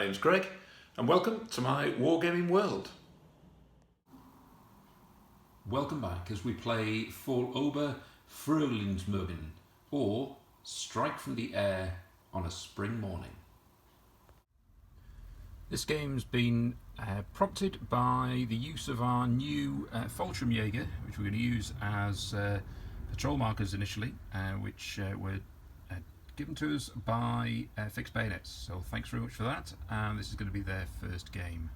name's Greg, and welcome to my Wargaming world. Welcome back as we play Fall Ober Frühlingsmorgen, or Strike from the Air on a Spring Morning. This game's been prompted by the use of our new Fallschirmjäger, which we're going to use as patrol markers initially, which were given to us by Fixed Bayonets. So thanks very much for that, and this is going to be their first game.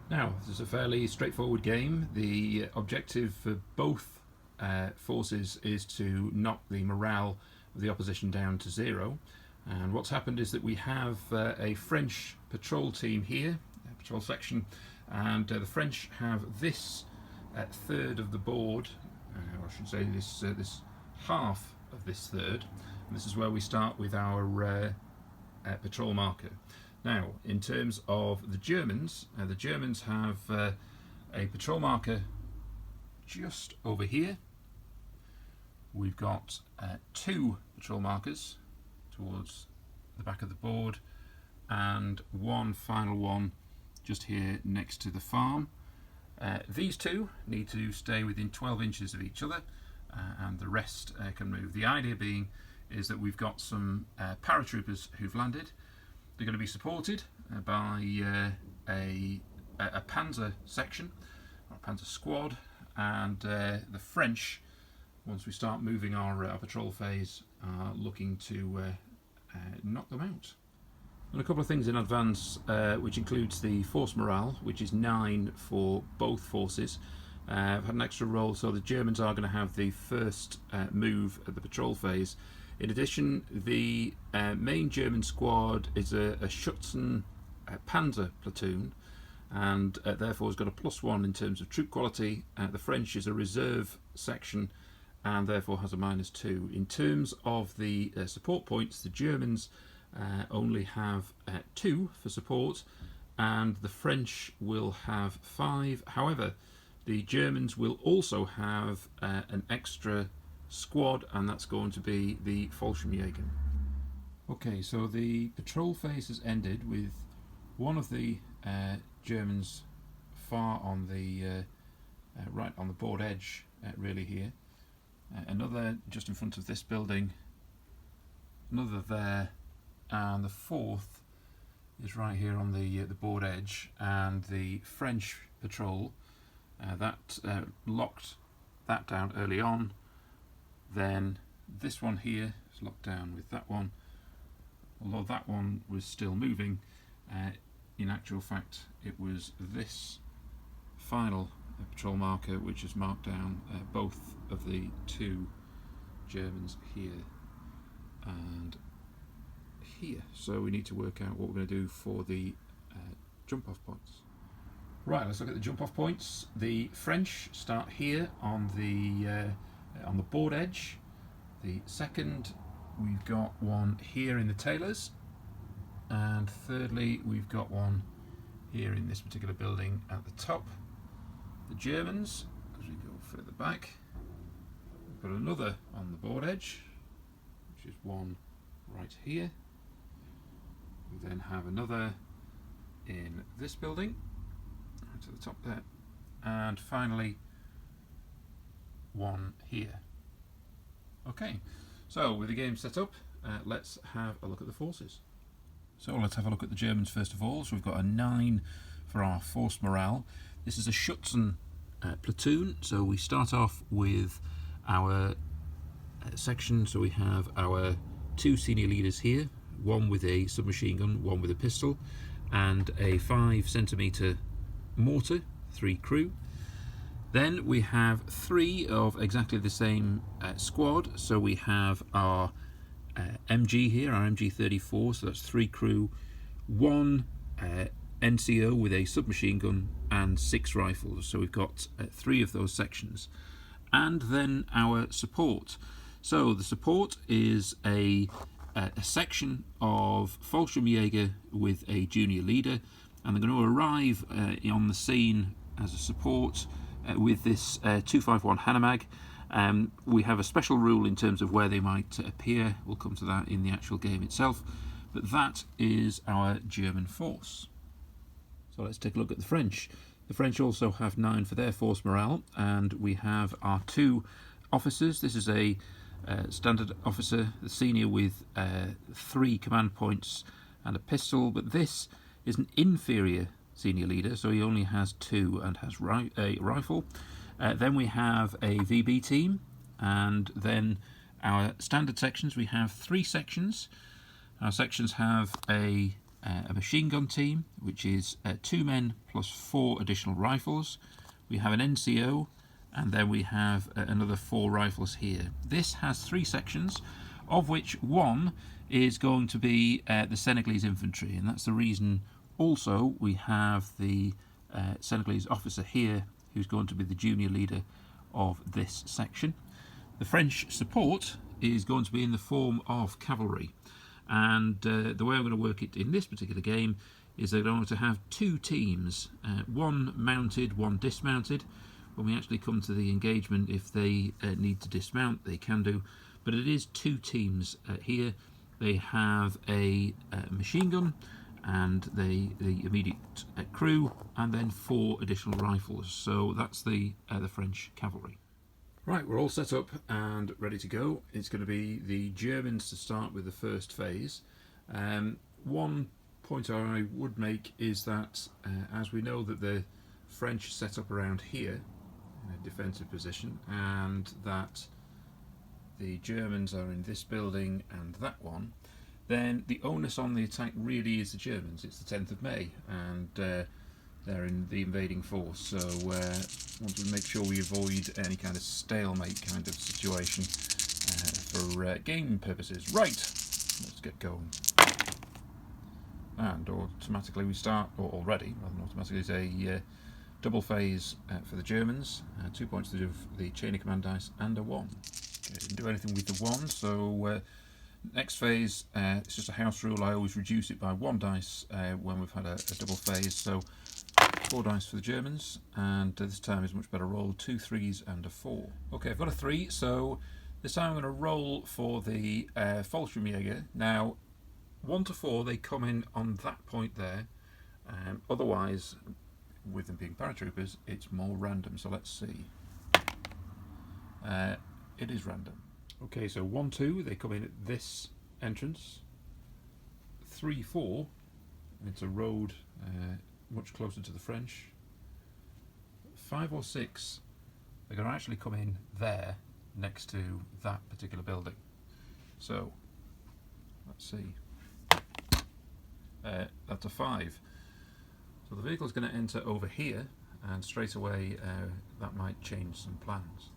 Now, this is a fairly straightforward game. The objective for both forces is to knock the morale of the opposition down to 0. And what's happened is that we have a French patrol team here, a patrol section, and the French have this third of the board, or I should say this half of this third. And this is where we start with our patrol marker. Now, in terms of the Germans have a patrol marker just over here. We've got 2 patrol markers towards the back of the board, and one final one just here next to the farm. These two need to stay within 12 inches of each other, and the rest can move. The idea being is that we've got some paratroopers who've landed. They're going to be supported by a panzer section, or a panzer squad, and the French, once we start moving our patrol phase, are looking to knock them out. And a couple of things in advance, which includes the force morale, which is 9 for both forces. I've had an extra roll, so the Germans are going to have the first move at the patrol phase. In addition, the main German squad is a Schutzen Panzer platoon, and therefore has got a +1 in terms of troop quality. The French is a reserve section, and therefore has a -2. In terms of the support points, the Germans only have 2 for support, and the French will have 5. However, the Germans will also have an extra squad, and that's going to be the Fallschirmjäger. Okay, so the patrol phase has ended with one of the Germans far on the right on the board edge, really here. Another just in front of this building, another there, and the fourth is right here on the board edge. And the French patrol that locked that down early on. Then this one here is locked down with that one. Although that one was still moving, in actual fact it was this final patrol marker which has marked down both of the 2 Germans here and here. So we need to work out what we're going to do for the jump off points. Right, let's look at the jump off points. The French start here on the board edge. The second, we've got one here in the tailors, and thirdly we've got one here in this particular building at the top. The Germans, as we go further back, we've got another on the board edge, which is one right here. We then have another in this building, right to the top there, and finally one here. Okay, so with the game set up, let's have a look at the forces. So let's have a look at the Germans first of all. So we've got a 9 for our force morale. This is a Schutzen platoon, so we start off with our section. So we have our 2 senior leaders here, one with a submachine gun, one with a pistol, and a 5cm mortar, 3 crew. Then we have 3 of exactly the same squad. So we have our MG here, our MG34, so that's 3 crew, 1 NCO with a submachine gun, and 6 rifles. So we've got 3 of those sections. And then our support. So the support is a section of Fallschirmjäger with a junior leader, and they're going to arrive on the scene as a support with this 251 Hanomag. We have a special rule in terms of where they might appear. We'll come to that in the actual game itself. but that is our German force. So let's take a look at the French. The French also have 9 for their force morale, and we have our 2 officers. This is a standard officer, the senior, with 3 command points and a pistol, but this is an inferior senior leader, so he only has 2 and has a rifle. Then we have a VB team, and then our standard sections. We have 3 sections. Our sections have a machine gun team, which is 2 men plus 4 additional rifles. We have an NCO, and then we have another 4 rifles here. This has 3 sections, of which one is going to be the Senegalese infantry, and that's the reason also we have the Senegalese officer here, who's going to be the junior leader of this section. The French support is going to be in the form of cavalry, and the way I'm going to work it in this particular game is they're going to have 2 teams, one mounted, one dismounted. When we actually come to the engagement, if they need to dismount, they can do, but it is 2 teams here. They have a machine gun and the immediate crew, and then 4 additional rifles. So that's the French cavalry. Right, we're all set up and ready to go. It's going to be the Germans to start with the first phase. One point I would make is that as we know that the French set up around here in a defensive position, and that the Germans are in this building and that one, then the onus on the attack really is the Germans. It's the 10th of May, and they're in the invading force, so want to make sure we avoid any kind of stalemate kind of situation for game purposes. Right, let's get going. And automatically we start, or already, rather than automatically, is a double phase for the Germans, 2 points to do the chain of command dice, and a 1. Okay, didn't do anything with the 1, so next phase, it's just a house rule. I always reduce it by 1 dice when we've had a double phase, so 4 dice for the Germans, and this time is much better roll, 2 3s and a 4. Okay, I've got a 3, so this time I'm going to roll for the Fallschirmjäger. Now, 1 to 4, they come in on that point there. Otherwise, with them being paratroopers, it's more random, so let's see. It is random. Okay, so 1 2, they come in at this entrance. 3 4, it's a road much closer to the French. 5 or 6, they're going to actually come in there next to that particular building. So let's see. That's a 5. So the vehicle is going to enter over here, and straight away that might change some plans.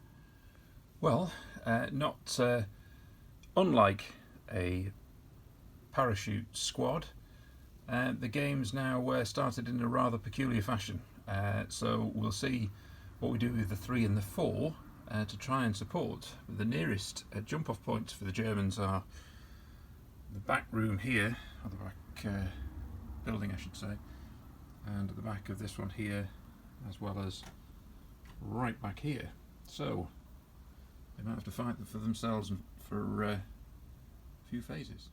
Well, not unlike a parachute squad, the game's now started in a rather peculiar fashion. So we'll see what we do with the 3 and the 4 to try and support. The nearest jump-off points for the Germans are the back room here, or the back building I should say, and at the back of this one here, as well as right back here. So they might have to fight for themselves for a few phases.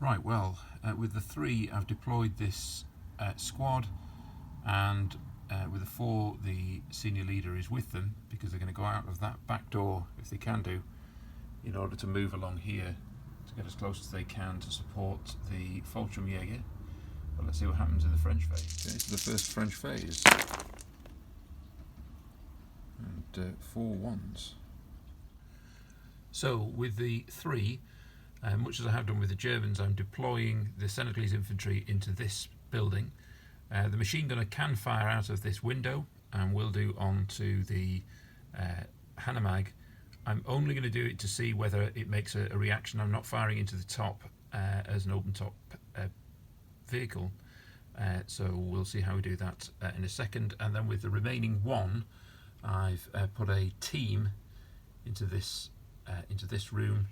Right, well, with the 3 I've deployed this squad, and with the 4 the senior leader is with them, because they're going to go out of that back door, if they can do, in order to move along here to get as close as they can to support the Fallschirmjäger. But let's see what happens in the French phase. Okay, this is the first French phase. And 4 1s. So with the 3, much as I have done with the Germans, I'm deploying the Senegalese infantry into this building. The machine gunner can fire out of this window and will do onto the Hanomag. I'm only going to do it to see whether it makes a reaction. I'm not firing into the top as an open top vehicle, so we'll see how we do that in a second. And then with the remaining 1, I've put a team into this room,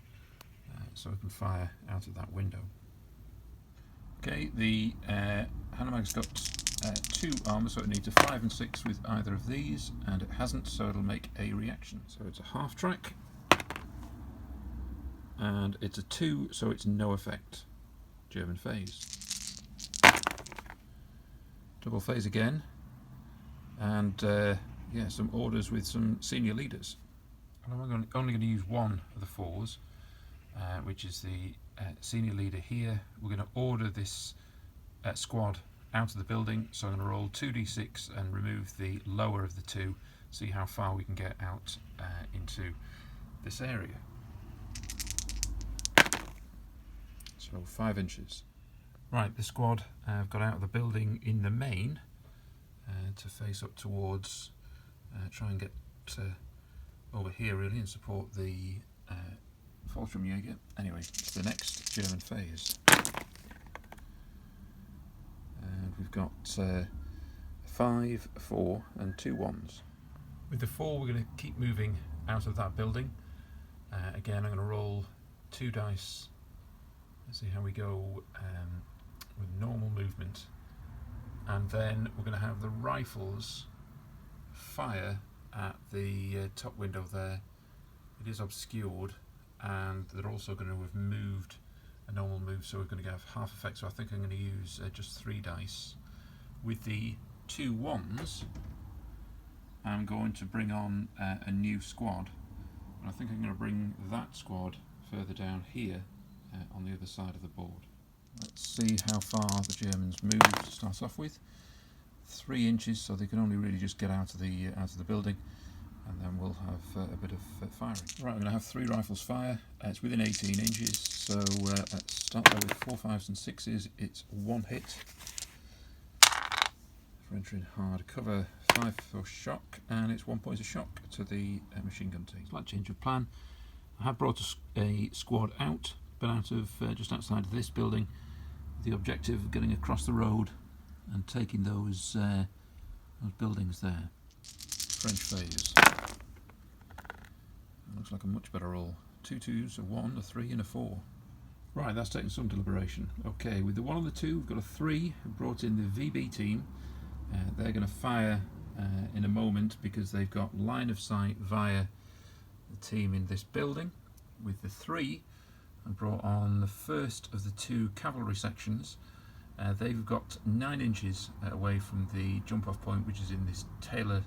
so I can fire out of that window. Okay, the Hanomag's got 2 armour, so it needs a 5 and 6 with either of these, and it hasn't, so it'll make a reaction. So it's a half track, and it's a 2, so it's no effect. German phase. Double phase again, and yeah, some orders with some senior leaders. And I'm only going to use one of the 4s, which is the senior leader here. We're going to order this squad out of the building, so I'm going to roll 2d6 and remove the lower of the 2, see how far we can get out into this area. So 5 inches. Right, the squad have got out of the building in the main to face up towards, try and get over here really and support the Fallschirmjäger. Anyway, it's the next German phase. And we've got 5, 4 and 2 1s. With the 4 we're going to keep moving out of that building. Again, I'm going to roll 2 dice. Let's see how we go with normal movement. And then we're going to have the rifles fire at the top window there. It is obscured, and they're also going to have moved a normal move, so we're going to have half effect. So I think I'm going to use just 3 dice. With the 2 1s, I'm going to bring on a new squad, and I think I'm going to bring that squad further down here on the other side of the board. Let's see how far the Germans move to start off with. 3 inches, so they can only really just get out of the building, and then we'll have a bit of firing. Right, I'm going to have 3 rifles fire. It's within 18 inches, so let's start there with 4 5s and 6s. It's 1 hit for entering hard cover, 5 for shock, and it's 1 point of shock to the machine gun team. Slight change of plan. I have brought a squad out, but out of just outside of this building, with the objective of getting across the road and taking those buildings there. French phase. Looks like a much better roll. 2 2s, a 1, a 3 and a 4. Right, that's taking some deliberation. Okay, with the 1 and the 2, we've got a 3, brought in the VB team. They're going to fire in a moment because they've got line of sight via the team in this building. With the 3, I brought on the first of the 2 cavalry sections. They've got 9 inches away from the jump-off point, which is in this Taylor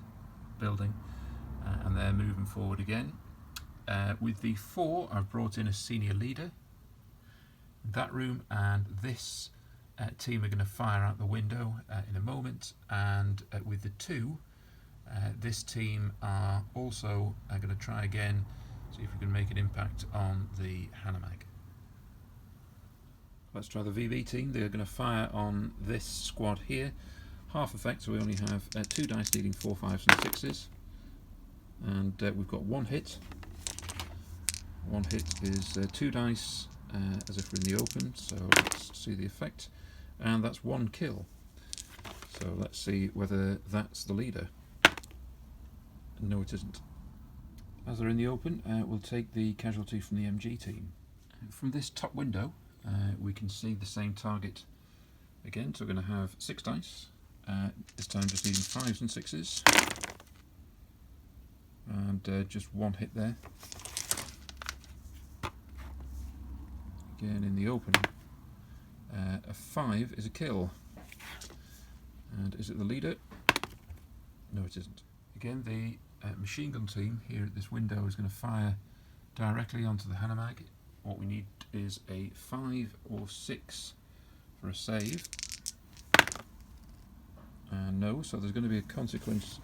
building, and they're moving forward again. With the 4, I've brought in a senior leader. That room and this team are going to fire out the window in a moment, and with the 2, this team are also going to try again, see if we can make an impact on the Hanomag. Let's try the VB team. They're going to fire on this squad here. Half effect, so we only have 2 dice dealing 4 5s and 6s, and we've got 1 hit. 1 hit is 2 dice as if we're in the open, so let's see the effect, and that's 1 kill. So let's see whether that's the leader. No, it isn't. As they're in the open, we'll take the casualty from the MG team. From this top window, we can see the same target again, so we're going to have 6 dice, this time just needing 5s and 6s, and just 1 hit there. Again in the open, a 5 is a kill, and is it the leader? No, it isn't. Again, the machine gun team here at this window is going to fire directly onto the Hanomag. What we need is a 5 or 6 for a save. No, so there's going to be a consequence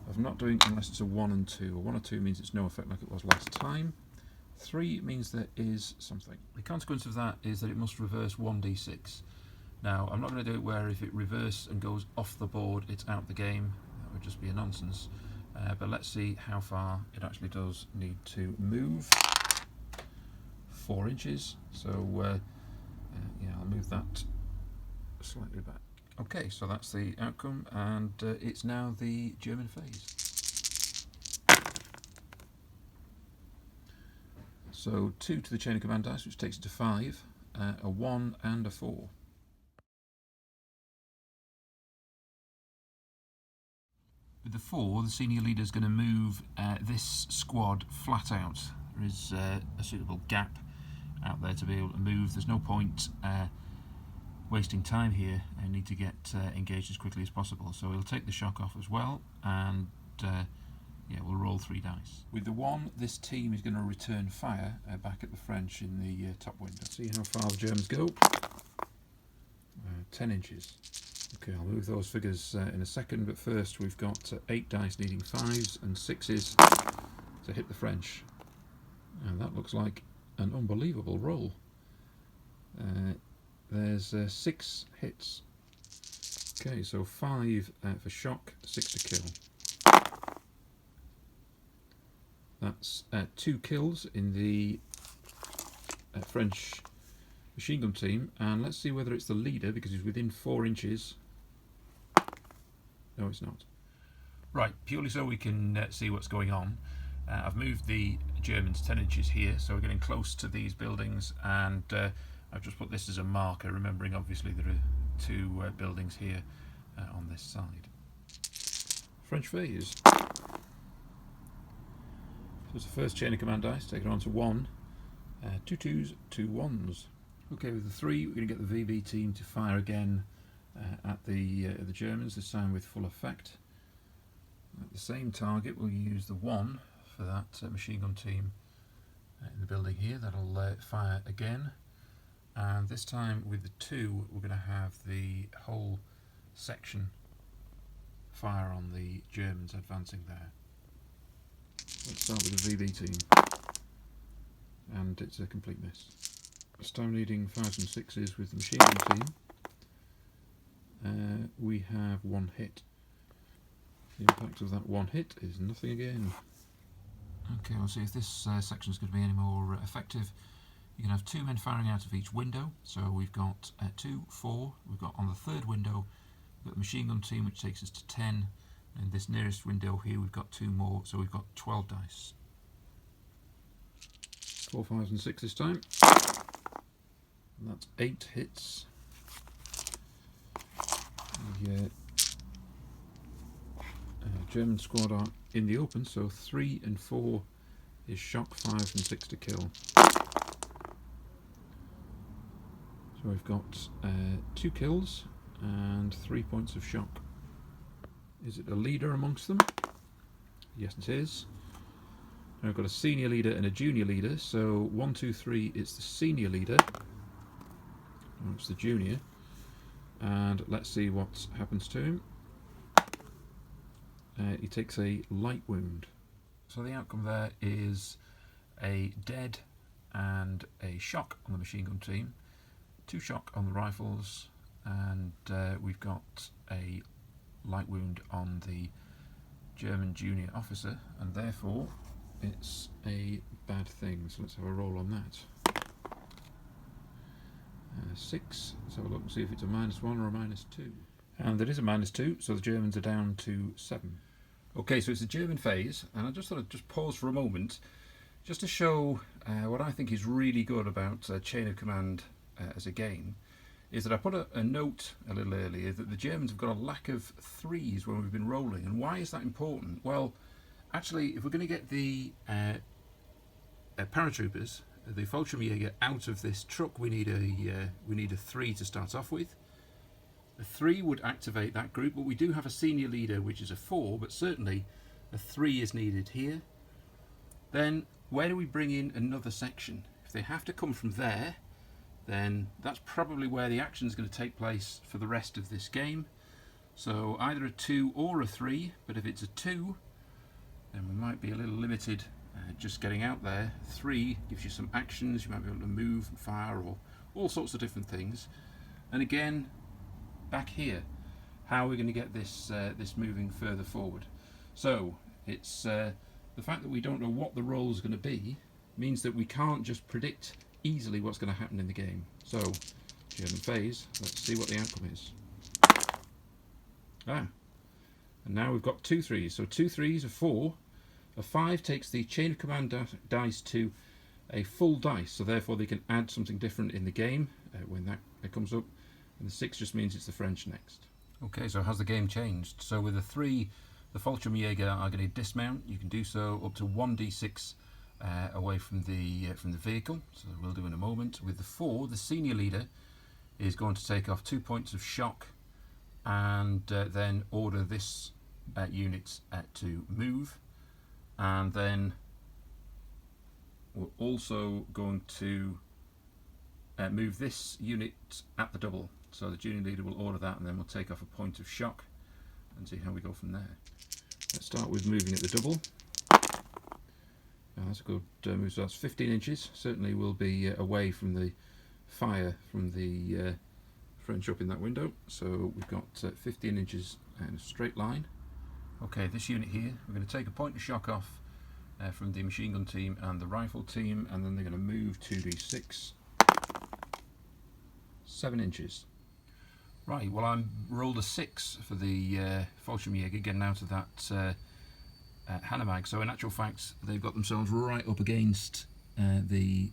of not doing it unless it's a 1 and 2. A 1 or 2 means it's no effect like it was last time. 3 means there is something. The consequence of that is that it must reverse 1d6. Now, I'm not going to do it where if it reverses and goes off the board, it's out the game. That would just be a nonsense. But let's see how far it actually does need to move. 4 inches, so yeah, I'll move that slightly back. Okay, so that's the outcome, and it's now the German phase. So 2 to the chain of command dice, which takes it to 5, a 1 and a 4. With the 4, the senior leader is going to move this squad flat out. There is a suitable gap out there to be able to move. There's no point wasting time here. I need to get engaged as quickly as possible. So we'll take the shock off as well, and yeah, we'll roll 3 dice. With the 1, this team is going to return fire back at the French in the top window. See how far the Germans go. 10 inches. Okay, I'll move those figures in a second, but first we've got 8 dice needing 5s and 6s to hit the French. And that looks like an unbelievable roll. There's 6 hits. Okay, so 5 for shock, 6 to kill. That's 2 kills in the French machine gun team, and let's see whether it's the leader, because he's within 4 inches. No, it's not. Right, purely so we can see what's going on. I've moved the Germans 10 inches here, so we're getting close to these buildings, and I've just put this as a marker, remembering obviously there are 2 buildings here on this side. French phase. So it's the first chain of command dice, take it on to 1. 2 2s, 2 1s. Okay, with the 3, we're going to get the VB team to fire again at the Germans, this time with full effect. At the same target, we'll use the 1 for that machine gun team in the building here. That'll fire again. And this time with the 2, we're going to have the whole section fire on the Germans advancing there. Let's start with the VB team, and it's a complete miss. This time needing 5s and 6s with the machine gun team. We have 1 hit. The impact of that 1 hit is nothing again. Okay, we'll see if this section is going to be any more effective. You can have 2 men firing out of each window, so we've got 2, 4, we've got on the 3rd window, we've got the machine gun team, which takes us to 10. In this nearest window here we've got 2 more, so we've got 12 dice. 4 5s and 6 this time. And that's 8 hits. The German squad are in the open, so 3 and 4 is shock, 5 and 6 to kill. So we've got 2 kills and 3 points of shock. Is it a leader amongst them? Yes, it is. Now I've got a senior leader and a junior leader, so 1, 2, 3 is the senior leader. Oh, it's the junior. And let's see what happens to him. He takes a light wound. So the outcome there is a dead and a shock on the machine gun team, 2 shock on the rifles, and we've got a light wound on the German junior officer, and therefore it's a bad thing. So let's have a roll on that. 6. Let's have a look and see if it's a -1 or a -2. And it is a -2, so the Germans are down to 7. Okay, so it's the German phase, and I just thought I'd just pause for a moment just to show what I think is really good about chain of command as a game. Is that I put a note a little earlier that the Germans have got a lack of 3s when we've been rolling. And why is that important? Well, actually, if we're going to get the paratroopers, the Fallschirmjäger, out of this truck, we need a 3 to start off with. A 3 would activate that group, but we do have a senior leader, which is a 4, but certainly a 3 is needed here. Then, where do we bring in another section? If they have to come from there, then that's probably where the action is going to take place for the rest of this game. So either a 2 or a 3, but if it's a 2, then we might be a little limited just getting out there. 3 gives you some actions, you might be able to move and fire, or all sorts of different things. And again, back here, how are we going to get this this moving further forward? So it's the fact that we don't know what the role is going to be means that we can't just predict easily what's going to happen in the game. So, German phase, let's see what the outcome is. And now we've got 2 3s. So 2 3s, a 4, a 5 takes the chain of command dice to a full dice, so therefore they can add something different in the game when that comes up, and the 6 just means it's the French next. Okay, so has the game changed? So with the 3, the Fallschirmjäger are going to dismount. You can do so up to 1d6 away from the vehicle, so we'll do in a moment. With the 4, the senior leader is going to take off 2 points of shock and then order this unit to move, and then we're also going to move this unit at the double. So the junior leader will order that, and then we'll take off a point of shock and see how we go from there. Let's start with moving at the double. That's a good move, so that's 15 inches. Certainly will be away from the fire from the French up in that window. So we've got 15 inches in a straight line. Okay, this unit here, we're going to take a point of shock off from the machine gun team and the rifle team, and then they're going to move 2d6. 7 inches. Right, well, I rolled a 6 for the Fallschirmjäger getting out of that Hanomag. So in actual fact, they've got themselves right up against the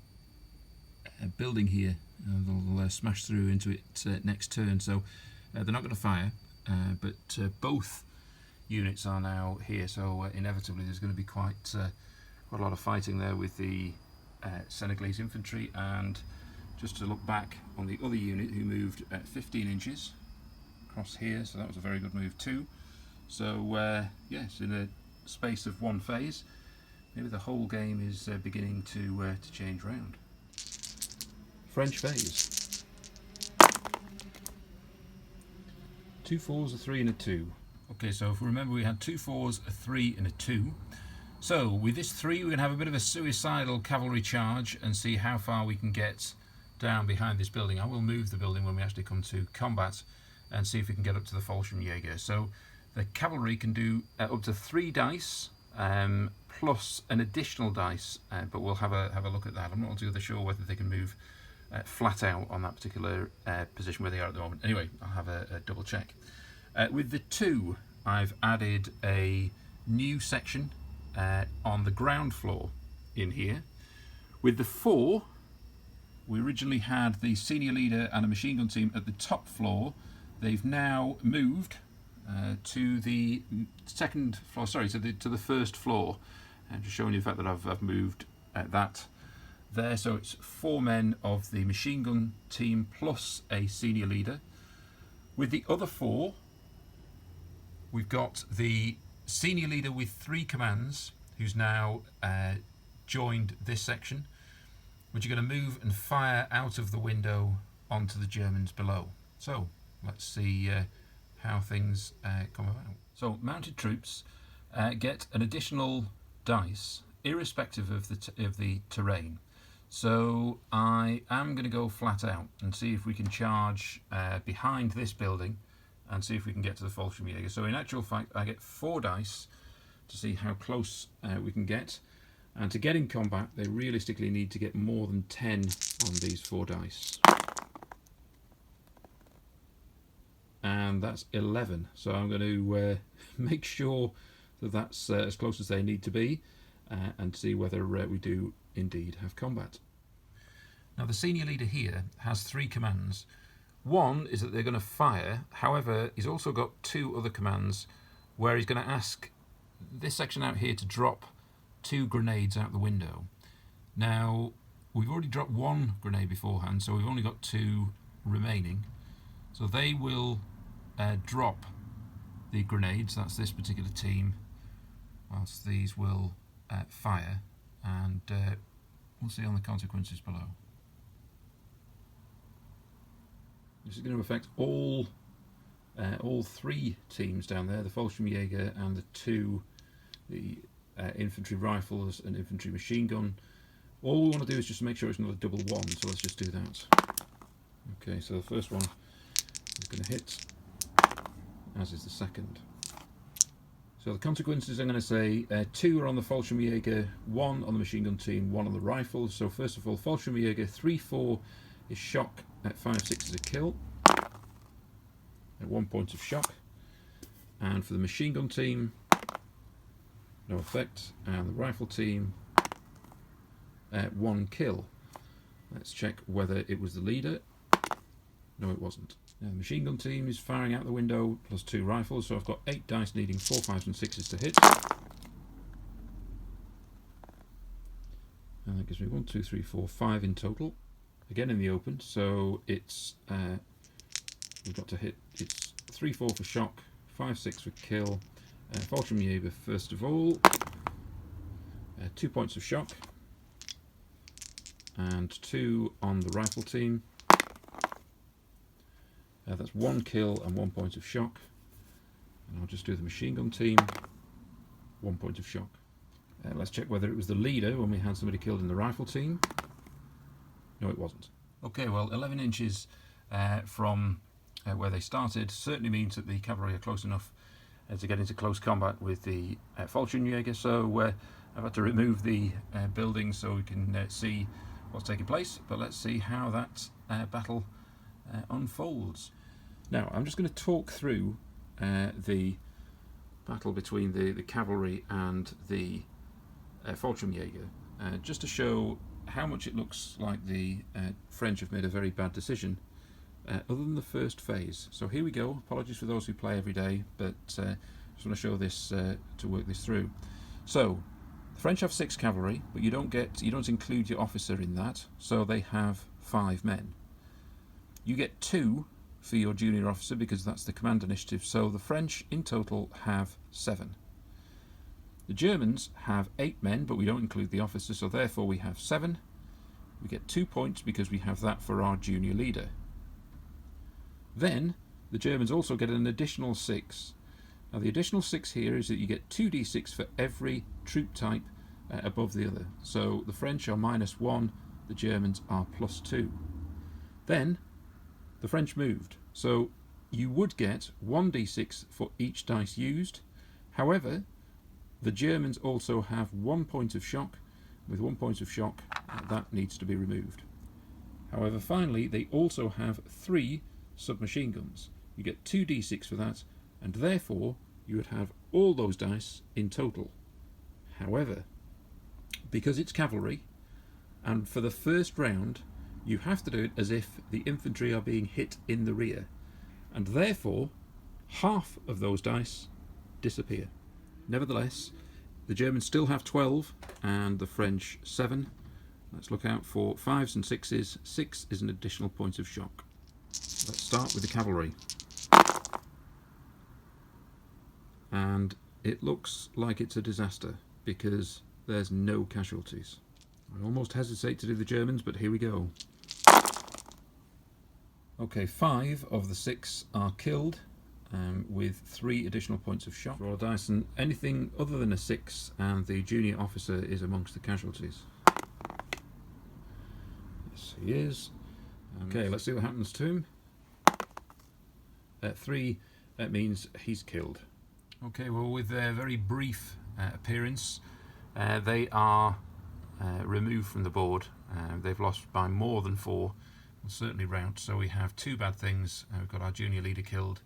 building here. They'll smash through into it next turn. So they're not going to fire, but both units are now here. So inevitably, there's going to be quite a lot of fighting there with the Senegalese infantry. And just to look back on the other unit who moved 15 inches across here, so that was a very good move too. So yes, in a space of one phase, maybe the whole game is beginning to change round. French phase. 2 4s, a 3 and a 2. Okay, so if we remember, we had 2 4s, a 3 and a 2. So with this 3, we're going to have a bit of a suicidal cavalry charge and see how far we can get down behind this building. I will move the building when we actually come to combat and see if we can get up to the Fallschirmjäger. So the cavalry can do up to 3 dice plus an additional dice, but we'll have a look at that. I'm not altogether sure whether they can move flat out on that particular position where they are at the moment. Anyway, I'll have a double check. With the 2, I've added a new section on the ground floor in here. With the 4, we originally had the senior leader and a machine gun team at the top floor. They've now moved to the second floor, sorry, to the first floor. And just showing you the fact that I've moved that there. So it's 4 men of the machine gun team plus a senior leader. With the other 4, we've got the senior leader with 3 commands, who's now joined this section, which are going to move and fire out of the window onto the Germans below. So let's see how things come about. So mounted troops get an additional dice irrespective of the terrain. So I am going to go flat out and see if we can charge behind this building and see if we can get to the Fallschirmjäger. So in actual fact, I get 4 dice to see how close we can get. And to get in combat, they realistically need to get more than 10 on these 4 dice. And that's 11. So I'm going to make sure that that's as close as they need to be and see whether we do indeed have combat. Now the senior leader here has 3 commands. One is that they're going to fire. However, he's also got 2 other commands where he's going to ask this section out here to drop 2 grenades out the window. Now we've already dropped 1 grenade beforehand, so we've only got 2 remaining. So they will drop the grenades, that's this particular team, whilst these will fire, and we'll see on the consequences below. This is going to affect all 3 teams down there, the Fallschirmjäger and the 2 infantry rifles and infantry machine gun. All we want to do is just make sure it's not a double 1, so let's just do that. Okay, so the first one is going to hit, as is the second. So the consequences, I'm going to say 2 are on the Fallschirmjäger, 1 on the machine gun team, 1 on the rifles. So first of all, Fallschirmjäger 3-4 is shock, at 5-6 is a kill, at 1 point of shock. And for the machine gun team, no effect, and the rifle team, 1 kill. Let's check whether it was the leader. No, it wasn't. Now the machine gun team is firing out the window plus 2 rifles, so I've got 8 dice needing 4, 5s and 6s to hit. And that gives me 1, 2, 3, 4, 5 in total. Again in the open, so it's we've got to hit. It's 3, 4 for shock, 5, 6 for kill. Fallschirmjäger first of all. 2 points of shock, and 2 on the rifle team. That's 1 kill and 1 point of shock. And I'll just do the machine gun team. 1 point of shock. Let's check whether it was the leader when we had somebody killed in the rifle team. No, it wasn't. Okay, well, 11 inches from where they started certainly means that the cavalry are close enough to get into close combat with the Fallschirmjäger. So I've had to remove the buildings so we can see what's taking place. But let's see how that battle unfolds. Now, I'm just going to talk through the battle between the cavalry and the Fallschirmjäger, just to show how much it looks like the French have made a very bad decision, other than the first phase. So here we go. Apologies for those who play every day, but just want to show this to work this through. So the French have 6 cavalry, but you don't include your officer in that, so they have 5 men. You get 2 for your junior officer because that's the command initiative, so the French in total have 7. The Germans have 8 men, but we don't include the officer, so therefore we have 7. We get 2 points because we have that for our junior leader. Then the Germans also get an additional 6. Now the additional 6 here is that you get 2d6 for every troop type above the other. So the French are -1, the Germans are +2. Then the French moved, so you would get 1d6 for each dice used. However, the Germans also have 1 point of shock. With 1 point of shock, that needs to be removed. However, finally, they also have 3 submachine guns. You get 2d6 for that, and therefore you would have all those dice in total. However, because it's cavalry, and for the first round, you have to do it as if the infantry are being hit in the rear, and therefore half of those dice disappear. Nevertheless, the Germans still have 12 and the French 7. Let's look out for 5s and 6s. 6 is an additional point of shock. Let's start with the cavalry. And it looks like it's a disaster because there's no casualties. I almost hesitate to do the Germans, but here we go. Okay, 5 of the 6 are killed. With 3 additional points of shock. Roll a dice, and anything other than a 6 and the junior officer is amongst the casualties. Yes, he is. Okay, let's see what happens to him. 3, that means he's killed. Okay, well, with their very brief appearance, they are removed from the board. They've lost by more than 4, and certainly rout. So we have 2 bad things. We've got our junior leader killed,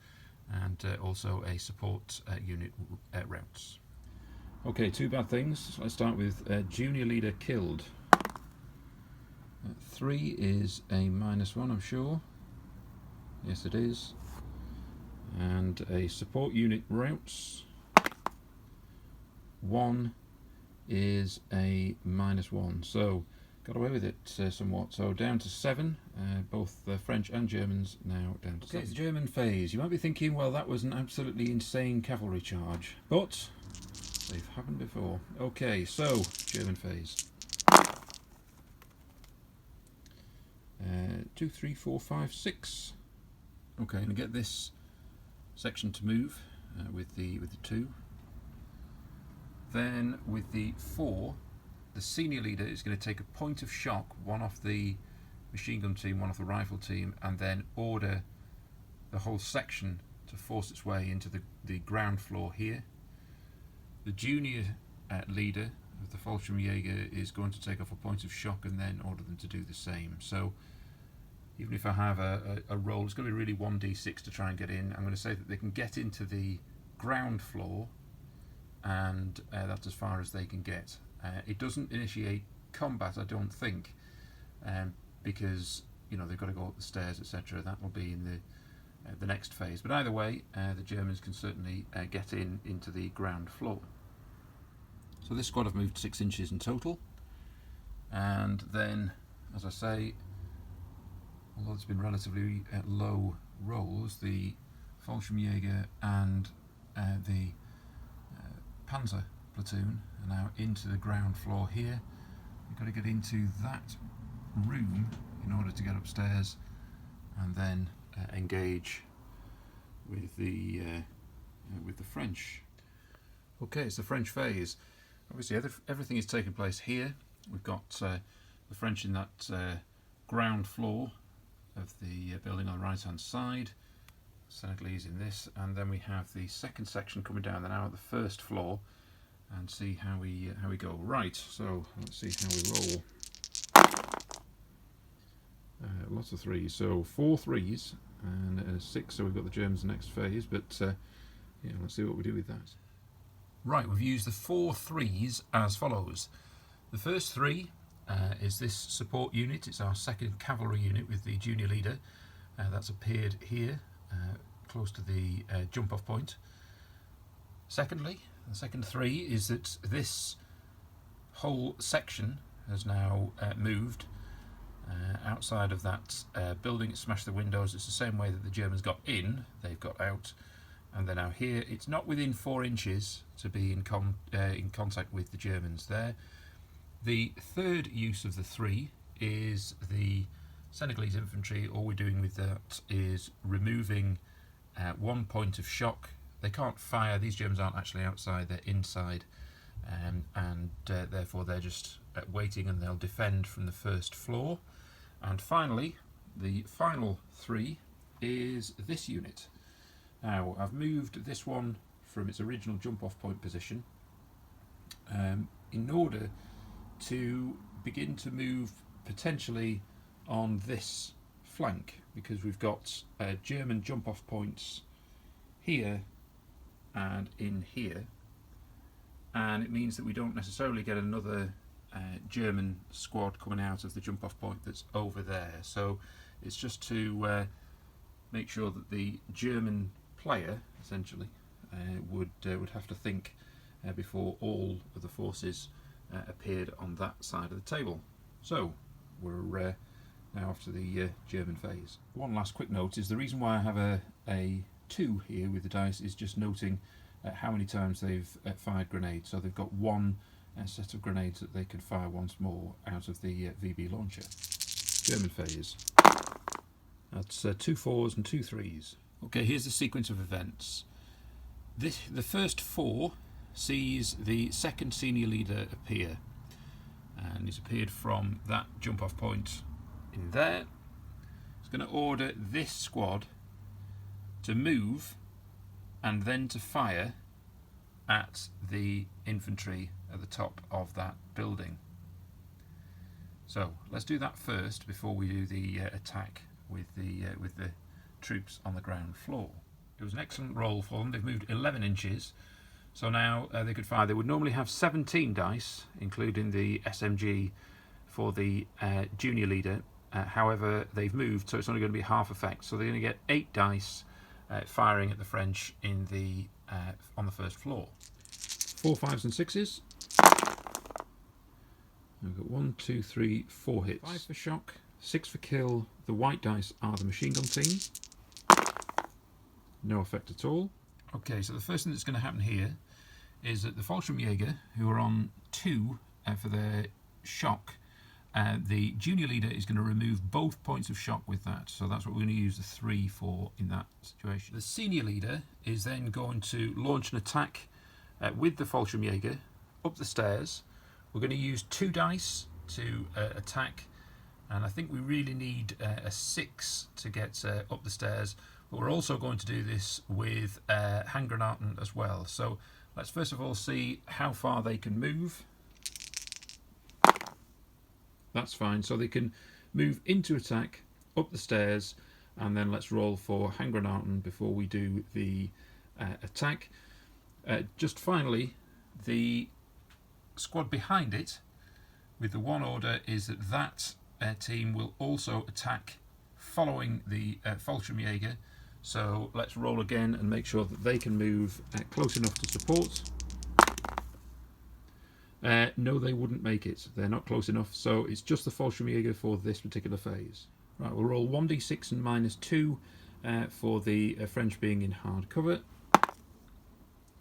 and also a support unit routes. Okay, 2 bad things. Let's start with junior leader killed. 3 is a -1, I'm sure. Yes, it is. And a support unit routes. 1 is a -1. So got away with it somewhat. So down to 7. Both the French and Germans now down to 7. Okay, it's German phase. You might be thinking, well, that was an absolutely insane cavalry charge, but they've happened before. Okay, so German phase. 2, 3, 4, 5, 6. Okay, I'm gonna get this section to move with the 2. Then with the 4. The senior leader is going to take a point of shock, 1 off the machine gun team, 1 off the rifle team, and then order the whole section to force its way into the ground floor here. The junior leader of the Fallschirmjäger is going to take off a point of shock and then order them to do the same. So even if I have a roll, it's going to be really 1d6 to try and get in. I'm going to say that they can get into the ground floor, and that's as far as they can get. It doesn't initiate combat, I don't think, because they've got to go up the stairs, etc. That will be in the next phase. But either way, the Germans can certainly get into the ground floor. So this squad have moved 6 inches in total. and then, as I say, although it's been relatively low rolls, the Fallschirmjäger and the Panzer platoon are now into the ground floor here. You've got to get into that room in order to get upstairs and then engage with the French. Okay, it's the French phase. Obviously everything is taking place here. We've got the French in that ground floor of the building on the right hand side, Senegalese in this, and then we have the second section coming down. They're now at the first floor, and see how we go. Right, so let's see how we roll. Lots of threes, so 4 threes and 6, so we've got the Germans next phase, but yeah, let's see what we do with that. Right, we've used the 4 threes as follows. The first 3 is this support unit. It's our 2nd Cavalry unit with the junior leader. That's appeared here, close to the jump-off point. Secondly, the second 3 is that this whole section has now moved outside of that building. It smashed the windows. It's the same way that the Germans got in, they've got out, and they're now here. It's not within 4 inches to be in contact with the Germans there. The third use of the 3 is the Senegalese infantry. All we're doing with that is removing 1 point of shock. They can't fire. These Germans aren't actually outside, they're inside, and therefore they're just waiting, and they'll defend from the first floor. And finally, the final 3 is this unit. Now, I've moved this one from its original jump-off point position in order to begin to move potentially on this flank, because we've got German jump-off points here and in here, and it means that we don't necessarily get another German squad coming out of the jump-off point that's over there. So it's just to make sure that the German player essentially would have to think before all of the forces appeared on that side of the table. So we're now off to the German phase. One last quick note is the reason why I have a 2 here with the dice is just noting how many times they've fired grenades. So they've got 1 set of grenades that they can fire once more out of the VB launcher. German phase. That's 2 4s and 2 3s. Okay, here's the sequence of events. The first 4 sees the 2nd senior leader appear, and he's appeared from that jump-off point in there. He's going to order this squad to move and then to fire at the infantry at the top of that building. So let's do that first before we do the attack with the troops on the ground floor. It was an excellent roll for them. They've moved 11 inches, so now they could fire. They would normally have 17 dice, including the SMG for the junior leader. However, they've moved, so it's only going to be half effect. So they're going to get 8 dice firing at the French in the on the first floor. 4 5s and 6s. We've got 1 2 3 4 hits. 5 for shock, 6 for kill. The white dice are the machine gun team. No effect at all. Okay, so the first thing that's going to happen here is that the Fallschirmjäger, who are on 2 for their shock, the junior leader is going to remove both points of shock with that. So that's what we're going to use the 3 for in that situation. The senior leader is then going to launch an attack with the Fallschirmjäger up the stairs. We're going to use 2 dice to attack, and I think we really need a 6 to get up the stairs. But we're also going to do this with Handgranaten as well. So let's first of all see how far they can move. That's fine. So they can move into attack, up the stairs, and then let's roll for Handgranaten before we do the attack. Just finally, the squad behind it, with the one order, is that team will also attack following the Fallschirmjäger. So let's roll again and make sure that they can move close enough to support. No, they wouldn't make it. They're not close enough, so it's just the Fallschirmjäger for this particular phase. Right, we'll roll 1d6 and -2 for the French being in hard cover.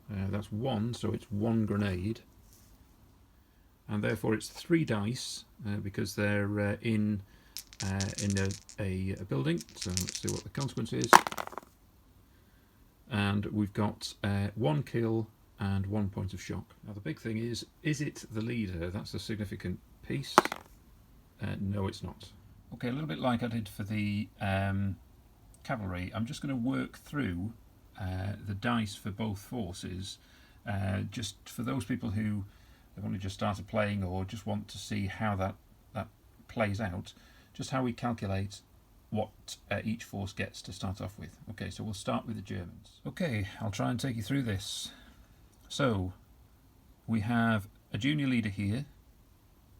That's 1, so it's 1 grenade. And therefore it's 3 dice because they're in a building. So let's see what the consequence is. And we've got 1 kill and 1 point of shock. Now the big thing is it the leader? That's a significant piece. No, it's not. Okay, a little bit like I did for the cavalry, I'm just going to work through the dice for both forces, just for those people who have only just started playing or just want to see how that plays out, just how we calculate what each force gets to start off with. Okay, so we'll start with the Germans. Okay, I'll try and take you through this. So, we have a junior leader here,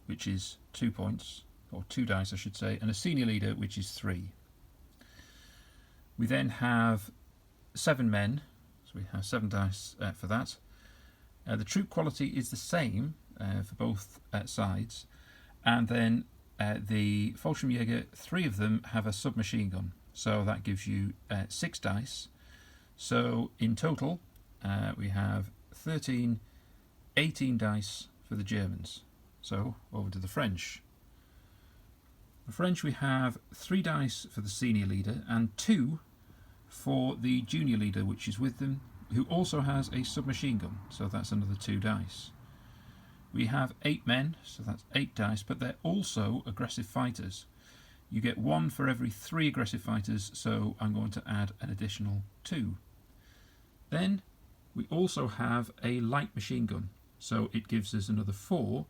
which is 2 points, or 2 dice I should say, and a senior leader, which is 3. We then have 7 men, so we have 7 dice for that. The troop quality is the same for both sides, and then the Fallschirmjäger, 3 of them have a submachine gun, so that gives you 6 dice. So in total we have 18 dice for the Germans. So over to the French. The French, we have 3 dice for the senior leader and 2 for the junior leader, which is with them, who also has a submachine gun, so that's another 2 dice. We have 8 men, so that's 8 dice, but they're also aggressive fighters. You get 1 for every 3 aggressive fighters, so I'm going to add an additional 2. Then we also have a light machine gun, so it gives us another 4,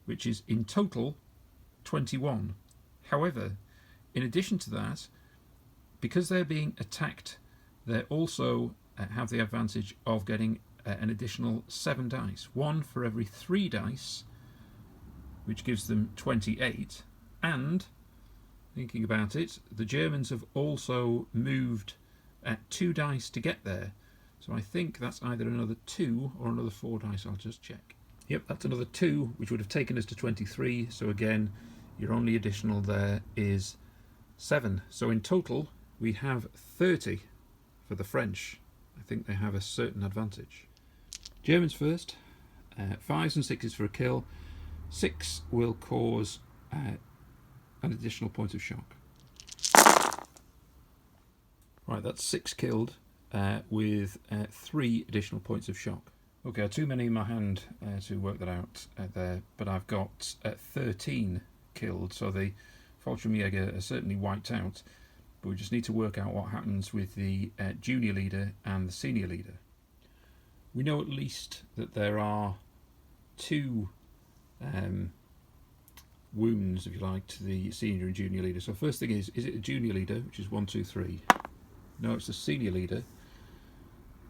which is in total 21. However, in addition to that, because they're being attacked, they also have the advantage of getting an additional 7 dice, 1 for every 3 dice, which gives them 28. And, thinking about it, the Germans have also moved 2 dice to get there. So I think that's either another 2 or another 4 dice. I'll just check. Yep, that's another 2, which would have taken us to 23. So again, your only additional there is 7. So in total, we have 30 for the French. I think they have a certain advantage. Germans first. 5s and 6s for a kill. 6 will cause an additional point of shock. Right, that's 6 killed with 3 additional points of shock. Okay, too many in my hand to work that out there, but I've got 13 killed, so the Fallschirmjäger are certainly wiped out, but we just need to work out what happens with the junior leader and the senior leader. We know at least that there are 2 wounds, if you like, to the senior and junior leader. So first thing is it a junior leader, which is 1, 2, 3? No, it's the senior leader.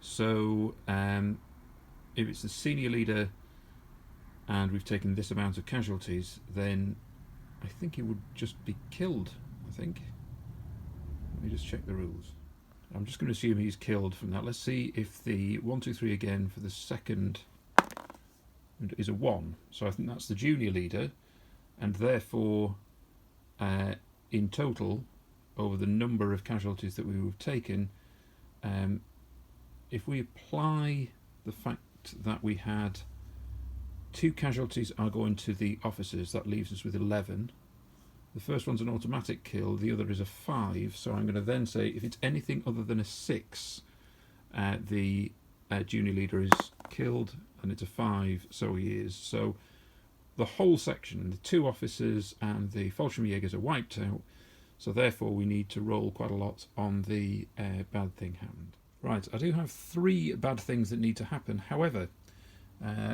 So if it's the senior leader and we've taken this amount of casualties, then I think he would just be killed, I think. Let me just check the rules. I'm just going to assume he's killed from that. Let's see if the 1, 2, 3 again for the second is a 1. So I think that's the junior leader, and therefore in total, over the number of casualties that we would have taken, if we apply the fact that we had 2 casualties are going to the officers, that leaves us with 11. The first one's an automatic kill, the other is a 5, so I'm going to then say if it's anything other than a 6, the junior leader is killed, and it's a 5, so he is. So the whole section, the 2 officers and the Fallschirmjägers are wiped out, so therefore we need to roll quite a lot on the bad thing happened. Right, I do have 3 bad things that need to happen. However,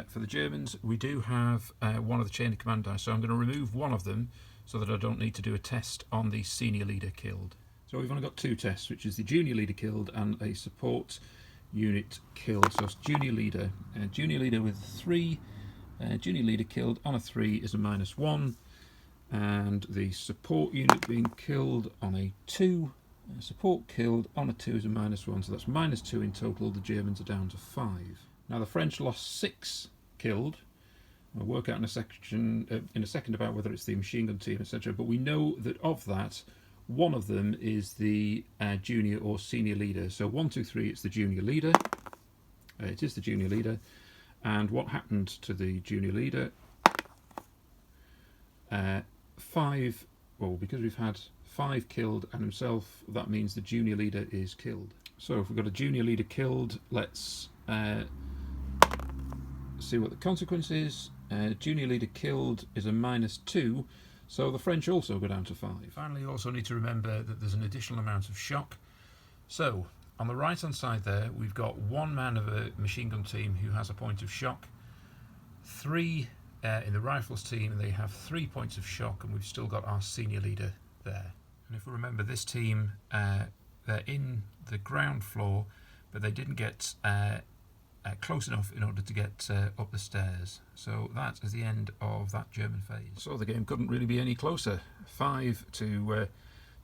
for the Germans, we do have one of the chain of command dice, so I'm going to remove one of them so that I don't need to do a test on the senior leader killed. So we've only got 2 tests, which is the junior leader killed and a support unit killed. So it's junior leader with 3, junior leader killed on a 3 is a -1, and the support unit being killed on a 2, support killed on a 2 is a -1, so that's -2 in total. The Germans are down to 5. Now the French lost 6 killed, We'll work out in a second about whether it's the machine gun team, etc. But we know that of that, one of them is the junior or senior leader. So 1, 2, 3, it's the junior leader. It is the junior leader. And what happened to the junior leader? 5. Well, because we've had 5 killed and himself, that means the junior leader is killed. So if we've got a junior leader killed, let's see what the consequence is. Junior leader killed is a -2, so the French also go down to 5. Finally, you also need to remember that there's an additional amount of shock. So on the right hand side there, we've got 1 man of a machine gun team who has a point of shock. 3 in the rifles team, they have 3 points of shock, and we've still got our senior leader there. And if we remember, this team, they're in the ground floor, but they didn't get close enough in order to get up the stairs. So that is the end of that German phase. So the game couldn't really be any closer. 5 to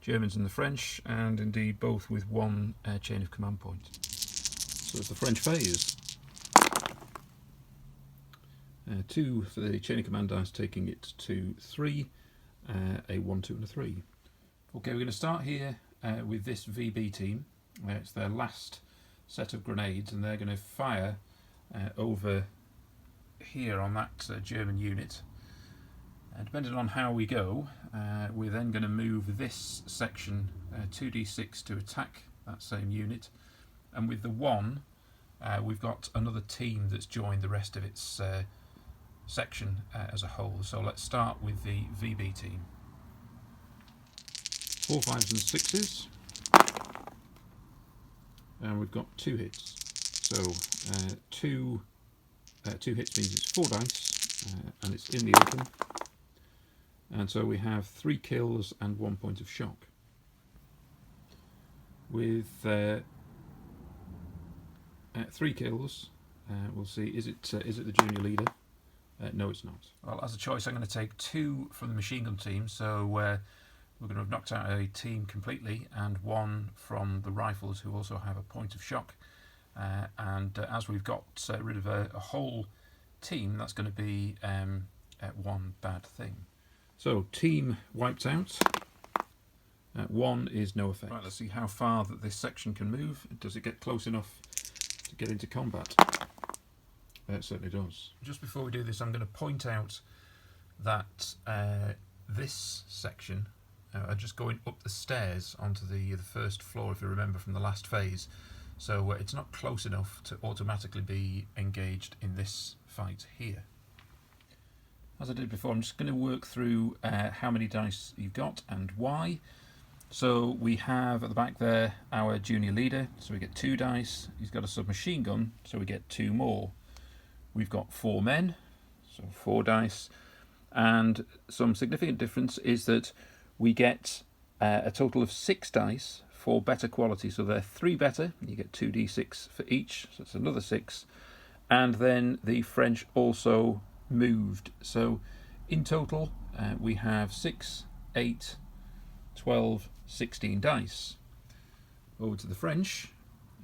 Germans and the French, and indeed both with 1 chain of command point. So it's the French phase. 2 for the chain of command dice, taking it to 3, a 1, 2 and a 3. Okay, we're going to start here with this VB team. It's their last set of grenades, and they're going to fire over here on that German unit. Depending on how we go, we're then going to move this section 2d6 to attack that same unit, and with the 1 we've got another team that's joined the rest of its section as a whole. So let's start with the VB team. 4 5s and 6s, and we've got 2 hits. So 2 hits means it's 4 dice, and it's in the open. And so we have 3 kills and 1 point of shock. With 3 kills, we'll see. Is it the junior leader? No, it's not. Well, as a choice, I'm going to take 2 from the machine gun team. So we're going to have knocked out a team completely, and 1 from the rifles, who also have a point of shock. And as we've got rid of a whole team, that's going to be 1 bad thing. So team wiped out. 1 is no effect. Right, let's see how far that this section can move. Does it get close enough to get into combat? It certainly does. Just before we do this, I'm going to point out that this section are just going up the stairs onto the first floor, if you remember from the last phase. So it's not close enough to automatically be engaged in this fight here. As I did before, I'm just going to work through how many dice you've got and why. So we have at the back there our junior leader, so we get 2 dice. He's got a submachine gun, so we get 2 more. We've got 4 men, so 4 dice. And some significant difference is that we get a total of 6 dice for better quality. So they're 3 better, and you get 2d6 for each, so it's another 6. And then the French also moved. So in total, we have 6, 8, 12, 16 dice. Over to the French.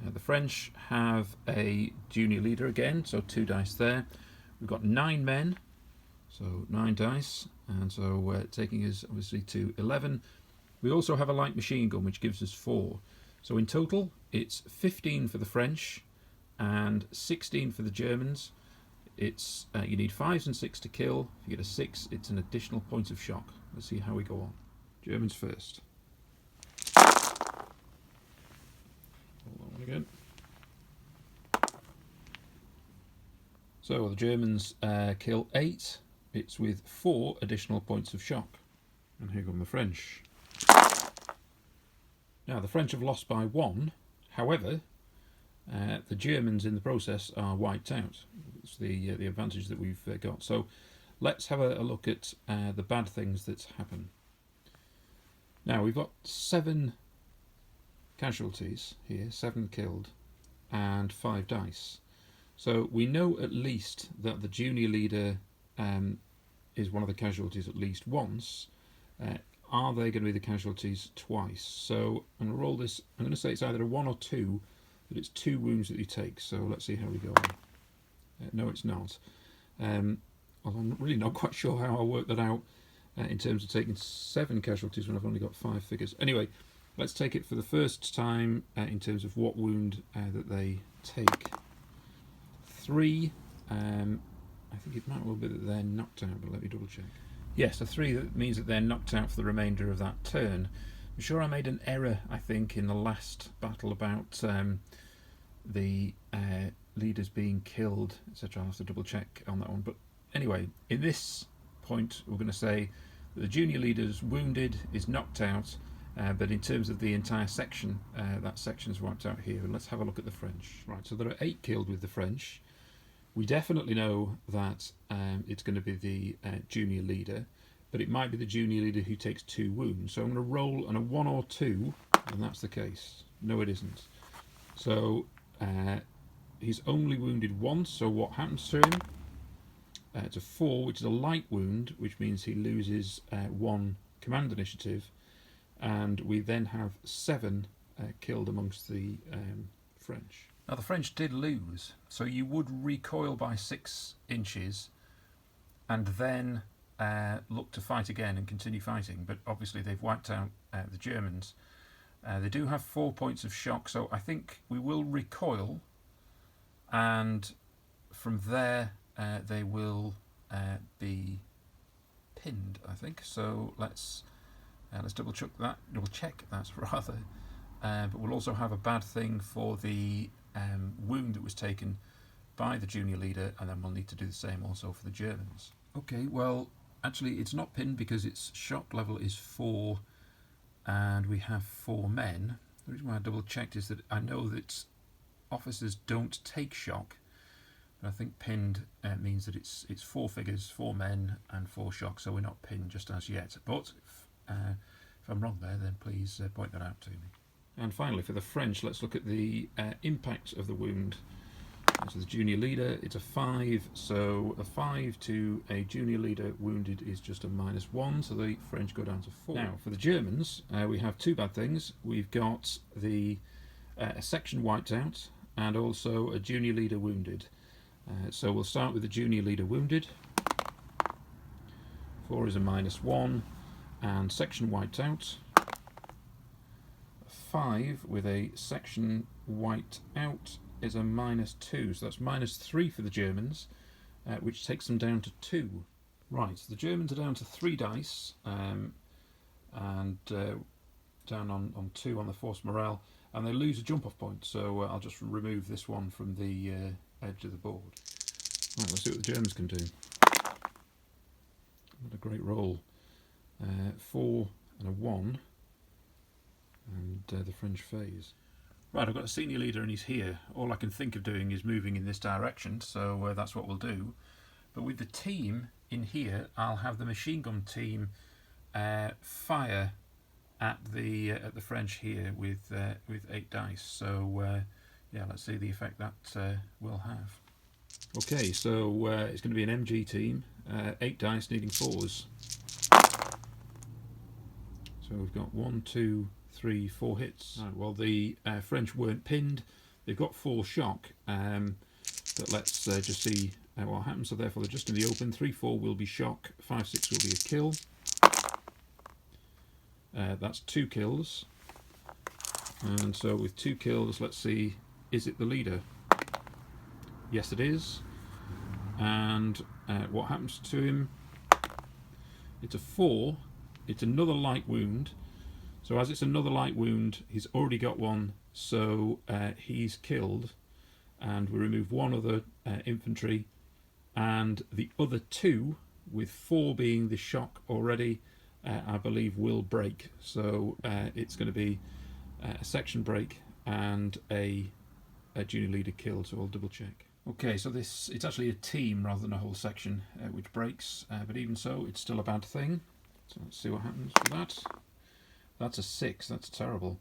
The French have a junior leader again, so 2 dice there. We've got 9 men, so 9 dice, and so taking us obviously to 11. We also have a light machine gun, which gives us 4. So in total, it's 15 for the French and 16 for the Germans. It's you need 5s and 6 to kill. If you get a 6, it's an additional point of shock. Let's see how we go on. Germans first. Hold on again. So the Germans kill 8. It's with 4 additional points of shock. And here come the French. Now the French have lost by 1. However, the Germans in the process are wiped out. It's the advantage that we've got. So let's have a look at the bad things that happen. Now we've got 7 casualties here, 7 killed, and 5 dice. So we know at least that the junior leader is one of the casualties at least once. Are they going to be the casualties twice? So I'm going to roll this. I'm going to say it's either a 1 or 2, but it's 2 wounds that he takes. So let's see how we go on. No, it's not. Well, I'm really not quite sure how I'll work that out in terms of taking 7 casualties when I've only got 5 figures. Anyway, let's take it for the first time in terms of what wound that they take. 3. I think it might well be that they're knocked out, but let me double check. Yes, a 3 that means that they're knocked out for the remainder of that turn. I'm sure I made an error, I think, in the last battle about the leaders being killed, etc. I'll have to double check on that one. But anyway, in this point, we're going to say that the junior leader's wounded, is knocked out, but in terms of the entire section, that section's wiped out here. And let's have a look at the French. Right, so there are 8 killed with the French. We definitely know that it's going to be the junior leader, but it might be the junior leader who takes 2 wounds. So I'm going to roll on a 1 or 2, and that's the case. No, it isn't. So he's only wounded once, so what happens to him? It's a 4, which is a light wound, which means he loses 1 command initiative, and we then have 7 killed amongst the French. Now the French did lose, so you would recoil by 6 inches and then look to fight again and continue fighting, but obviously they've wiped out the Germans. They do have 4 points of shock, so I think we will recoil, and from there they will be pinned, I think. So let's double check that rather. But we'll also have a bad thing for the wound that was taken by the junior leader, and then we'll need to do the same also for the Germans. Okay, well, actually it's not pinned because its shock level is 4 and we have 4 men. The reason why I double checked is that I know that officers don't take shock, but I think pinned means that it's 4 figures, 4 men and 4 shock, so we're not pinned just as yet. But if I'm wrong there, then please point that out to me. And finally, for the French, let's look at the impact of the wound. So the junior leader, it's a 5, so a 5 to a junior leader wounded is just a -1, so the French go down to 4. Now, for the Germans, we have 2 bad things. We've got the a section wiped out and also a junior leader wounded. So we'll start with the junior leader wounded. 4 is a -1, and section wiped out. 5 with a section wiped out is a -2, so that's -3 for the Germans, which takes them down to 2. Right, so the Germans are down to 3 dice, and down on 2 on the force morale, and they lose a jump-off point, so I'll just remove this one from the edge of the board. Right, let's see what the Germans can do. What a great roll. 4 and a 1. And the French phase. Right, I've got a senior leader and he's here. All I can think of doing is moving in this direction, so that's what we'll do. But with the team in here, I'll have the machine gun team fire at the French here with 8 dice. So yeah, let's see the effect that will have. Okay, so it's going to be an MG team, 8 dice needing 4s. So we've got 1, 2, 3, 4 hits. Right, well, the French weren't pinned. They've got 4 shock, but let's just see what happens. So therefore they're just in the open. 3, 4 will be shock, 5, 6 will be a kill. That's 2 kills. And so with 2 kills, let's see, is it the leader? Yes, it is. And what happens to him? It's a 4. It's another light wound. So as it's another light wound, he's already got 1, so he's killed. And we remove 1 other infantry, and the other 2, with 4 being the shock already, I believe will break. So it's going to be a section break and a junior leader killed, so I'll double check. Okay, so it's actually a team rather than a whole section which breaks, but even so, it's still a bad thing. So let's see what happens with that. That's a 6, that's terrible.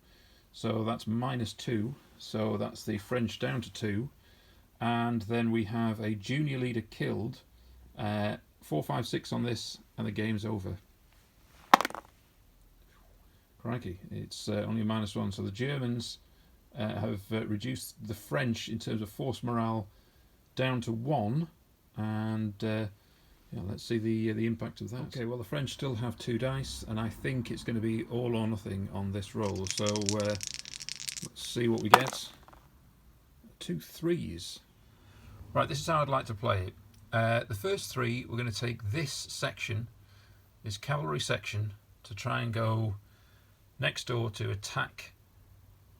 So that's -2, so that's the French down to 2. And then we have a junior leader killed. 4, 5, 6 on this, and the game's over. Crikey, it's only a -1. So the Germans have reduced the French in terms of force morale down to 1, and Yeah, let's see the impact of that. Okay, well the French still have 2 dice, and I think it's going to be all or nothing on this roll. So let's see what we get. 2 3s. Right, this is how I'd like to play it. The first 3, we're going to take this section, this cavalry section, to try and go next door to attack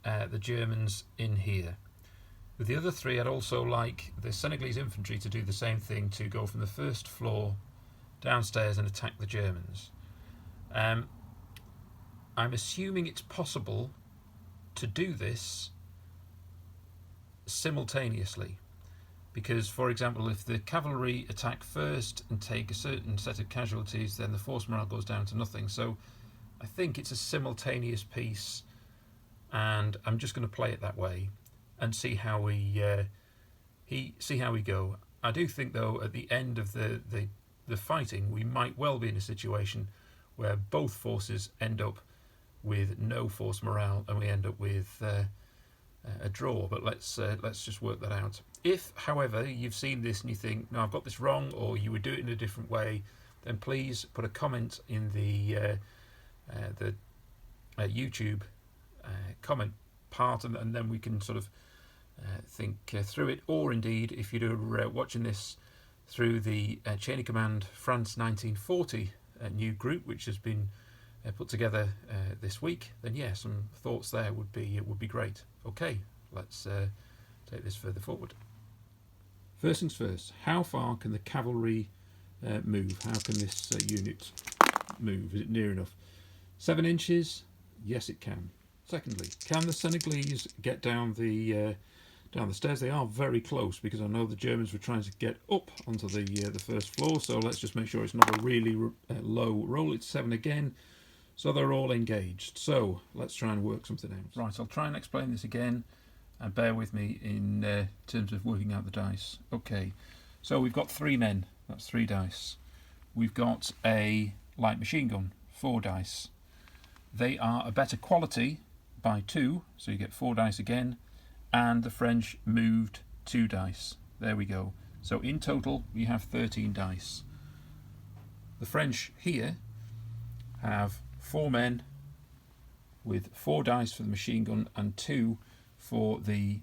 the Germans in here. With the other 3, I'd also like the Senegalese infantry to do the same thing, to go from the first floor downstairs and attack the Germans. I'm assuming it's possible to do this simultaneously, because, for example, if the cavalry attack first and take a certain set of casualties, then the force morale goes down to nothing. So I think it's a simultaneous piece, and I'm just going to play it that way and see how we go. I do think, though, at the end of the fighting, we might well be in a situation where both forces end up with no force morale, and we end up with a draw. But let's just work that out. If, however, you've seen this and you think, no, I've got this wrong, or you would do it in a different way, then please put a comment in the YouTube comment part, and then we can sort of think through it. Or indeed, if you're watching this through the Chain of Command France 1940 new group, which has been put together this week, then yeah, some thoughts there would be great. Okay, let's take this further forward. First things first, how far can the cavalry move? How can this unit move? Is it near enough? 7 inches? Yes, it can. Secondly, can the Senegalese get down the stairs? They are very close, because I know the Germans were trying to get up onto the first floor. So let's just make sure it's not a really low roll. It's 7 again, so they're all engaged. So let's try and work something out. Right, I'll try and explain this again, and bear with me in terms of working out the dice. Okay, so we've got 3 men. That's 3 dice. We've got a light machine gun, 4 dice. They are a better quality by 2, so you get 4 dice again, and the French moved 2 dice. There we go. So in total we have 13 dice. The French here have 4 men with 4 dice for the machine gun and 2 for the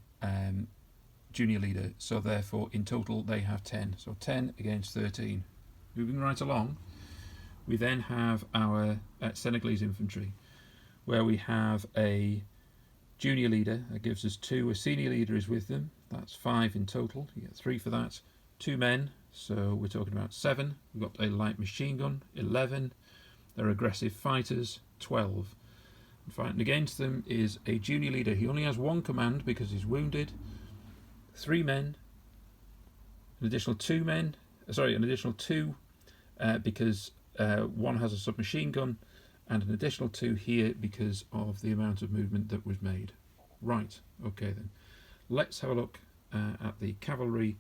junior leader, so therefore in total they have 10. So 10 against 13. Moving right along, we then have our Senegalese infantry, where we have a junior leader. That gives us 2. A senior leader is with them. That's 5 in total. You get 3 for that. 2 men, so we're talking about 7. We've got a light machine gun, 11. They're aggressive fighters, 12. And fighting against them is a junior leader. He only has 1 command because he's wounded. 3 men. An additional 2 men. An additional 2 because 1 has a submachine gun, and an additional 2 here because of the amount of movement that was made. Right, okay then. Let's have a look at the cavalry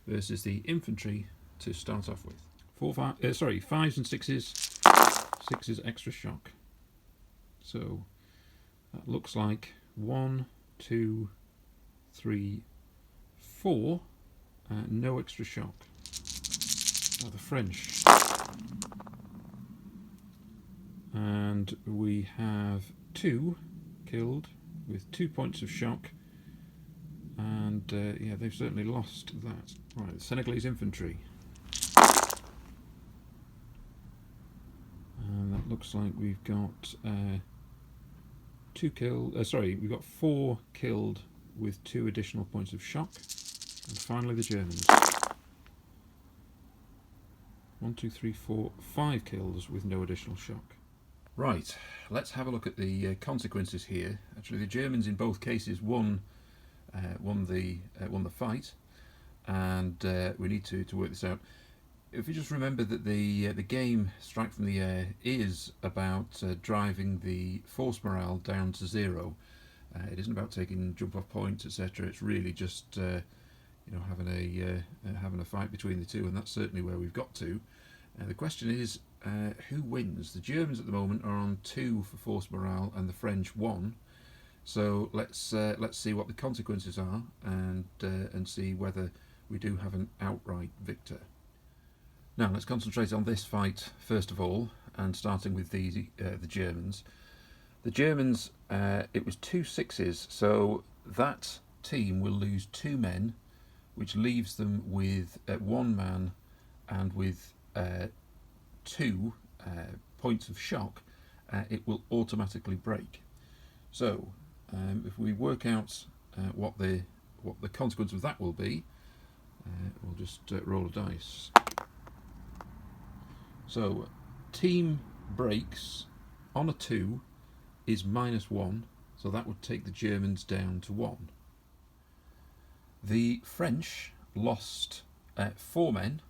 versus the infantry to start off with. 5s and 6s. 6s extra shock. So that looks like 1, 2, 3, 4. No extra shock. Now the French. And we have 2 killed with 2 points of shock, and yeah, they've certainly lost that. Right, the Senegalese infantry, and that looks like we've got 2 killed. We've got 4 killed with 2 additional points of shock, and finally the Germans. 1, 2, 3, 4, 5 kills with no additional shock. Right, let's have a look at the consequences here. Actually, the Germans in both cases won the fight, and we need to work this out. If you just remember that the game Strike from the Air is about driving the force morale down to 0. It isn't about taking jump off points, etc. It's really just having a fight between the two, and that's certainly where we've got to. The question is, who wins? The Germans at the moment are on 2 for force morale, and the French 1. So let's see what the consequences are, and see whether we do have an outright victor. Now let's concentrate on this fight first of all, and starting with the Germans. The Germans, it was 2 sixes, so that team will lose 2 men, which leaves them with 1 man and with 2 points of shock. It will automatically break. So if we work out what the consequence of that will be, we'll just roll a dice. So team breaks on a 2 is -1, so that would take the Germans down to 1. The French lost 4 men,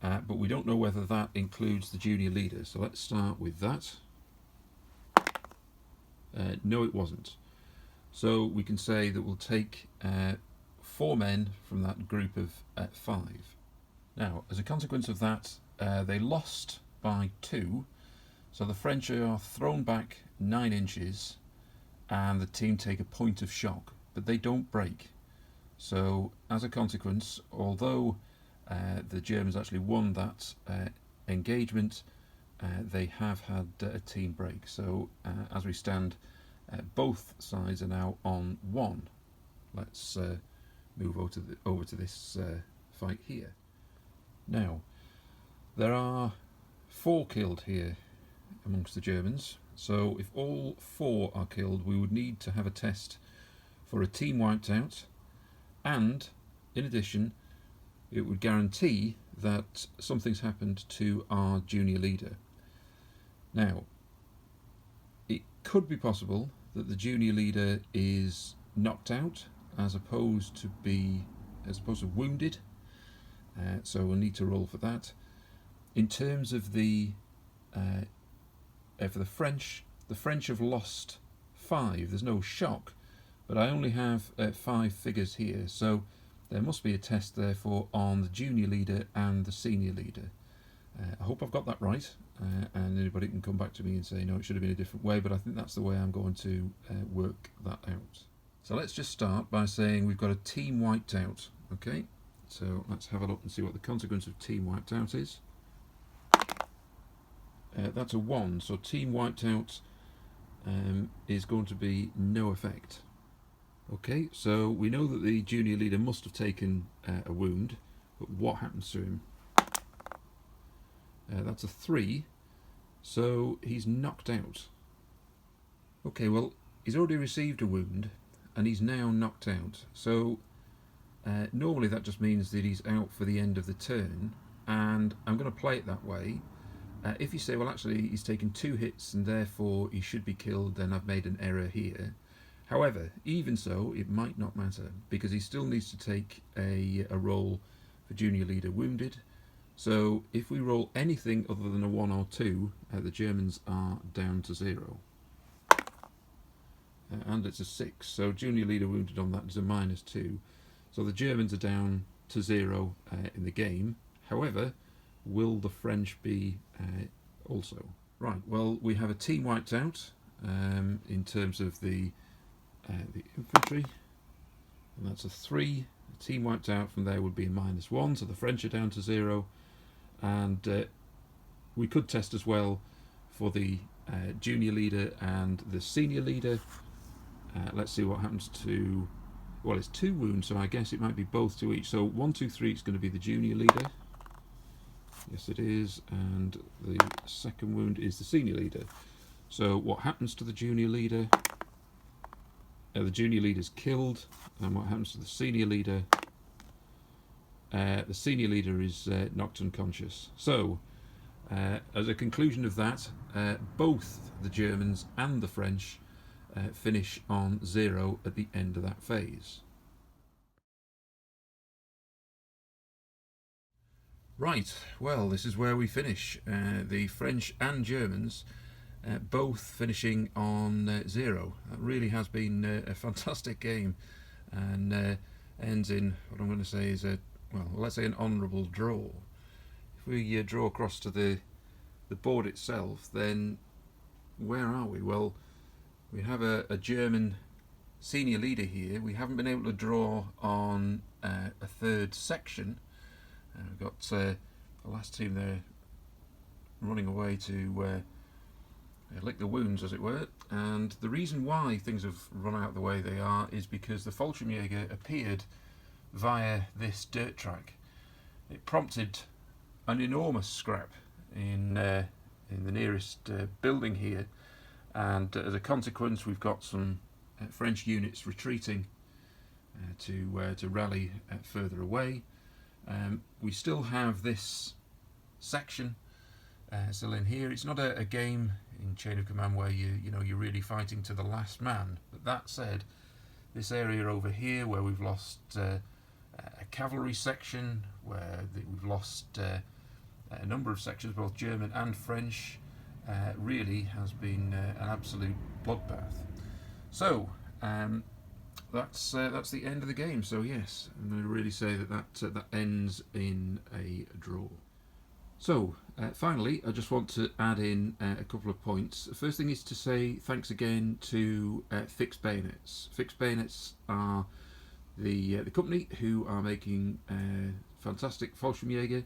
but we don't know whether that includes the junior leader, so let's start with that. No, it wasn't. So we can say that we'll take 4 men from that group of 5. Now, as a consequence of that, they lost by 2, so the French are thrown back 9 inches and the team take a point of shock, but they don't break. So as a consequence, although the Germans actually won that engagement, they have had a team break. So as we stand, both sides are now on 1. Let's move over to this fight here. Now, there are 4 killed here amongst the Germans, so if all 4 are killed, we would need to have a test for a team wiped out, and in addition, it would guarantee that something's happened to our junior leader. Now, it could be possible that the junior leader is knocked out as opposed to wounded, so we'll need to roll for that. In terms of for the French have lost 5. There's no shock, but I only have 5 figures here, so there must be a test therefore on the junior leader and the senior leader. I hope I've got that right, and anybody can come back to me and say no, it should have been a different way, but I think that's the way I'm going to work that out. So let's just start by saying we've got a team wiped out. Okay, so let's have a look and see what the consequence of team wiped out is. That's a 1, so team wiped out is going to be no effect. Okay, so we know that the junior leader must have taken a wound, but what happens to him? That's a 3, so he's knocked out. Okay, well, he's already received a wound and he's now knocked out, so normally that just means that he's out for the end of the turn, and I'm going to play it that way. If you say, well, actually he's taken 2 hits and therefore he should be killed, then I've made an error here. However, even so, it might not matter, because he still needs to take a roll for junior leader wounded. So if we roll anything other than a 1 or 2, the Germans are down to 0. And it's a 6, so junior leader wounded on that is a -2. So the Germans are down to 0 in the game. However, will the French be also? Right, well, we have a team wiped out in terms of the infantry, and that's a 3. The team wiped out from there would be a -1, so the French are down to 0, and we could test as well for the junior leader and the senior leader. Let's see what happens to, well, it's 2 wounds, so I guess it might be both to each. So 1, 2, 3 is going to be the junior leader. Yes, it is, and the second wound is the senior leader. So what happens to the junior leader? The junior leader is killed, and what happens to the senior leader? The senior leader is knocked unconscious. So, as a conclusion of that, both the Germans and the French finish on 0 at the end of that phase. Right, well, this is where we finish. The French and Germans both finishing on 0. That really has been a fantastic game, and ends in what I'm going to say is let's say an honourable draw. If we draw across to the board itself, then where are we? Well, we have a German senior leader here. We haven't been able to draw on a third section. We've got the last team there running away to lick the wounds, as it were. And the reason why things have run out the way they are is because the Fallschirmjäger appeared via this dirt track. It prompted an enormous scrap in the nearest building here, and as a consequence we've got some French units retreating to rally further away. We still have this section still in here. It's not a game in Chain of Command where you're really fighting to the last man, but that said, this area over here where we've lost a cavalry section, where we've lost a number of sections, both German and French, really has been an absolute bloodbath. So that's the end of the game. So yes, I'm going to really say that ends in a draw. So finally, I just want to add in a couple of points. The first thing is to say thanks again to Fixed Bayonets. Fixed Bayonets are the company who are making fantastic Fallschirmjäger.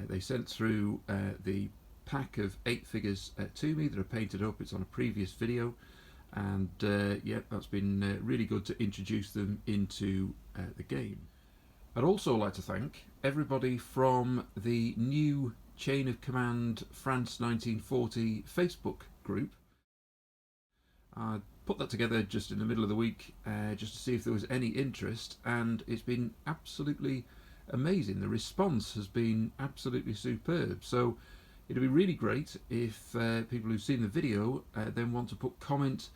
They sent through the pack of 8 figures to me that are painted up. It's on a previous video, and yeah, that's been really good to introduce them into the game. I'd also like to thank everybody from the new Chain of Command France 1940 Facebook group. I put that together just in the middle of the week just to see if there was any interest, and it's been absolutely amazing. The response has been absolutely superb. So it'd be really great if people who've seen the video then want to put comment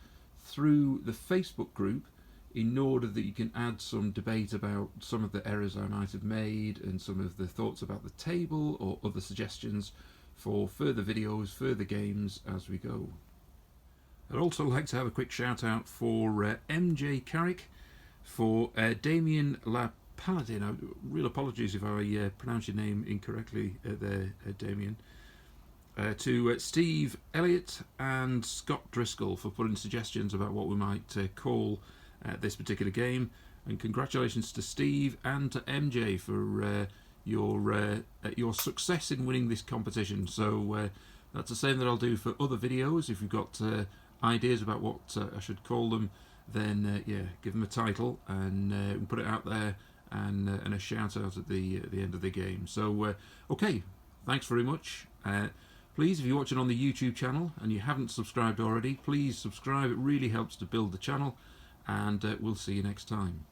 through the Facebook group, in order that you can add some debate about some of the errors I might have made and some of the thoughts about the table or other suggestions for further videos, further games as we go. I'd also like to have a quick shout out for MJ Carrick, for Damien La Paladin. Real apologies if I pronounce your name incorrectly there, Damien. To Steve Elliott and Scott Driscoll for putting suggestions about what we might call this particular game, and congratulations to Steve and to MJ for your success in winning this competition. So that's the same that I'll do for other videos. If you've got ideas about what I should call them, then yeah, give them a title and put it out there, and a shout out at the end of the game. So okay, thanks very much. Please, if you're watching on the YouTube channel and you haven't subscribed already, please subscribe. It really helps to build the channel, and we'll see you next time.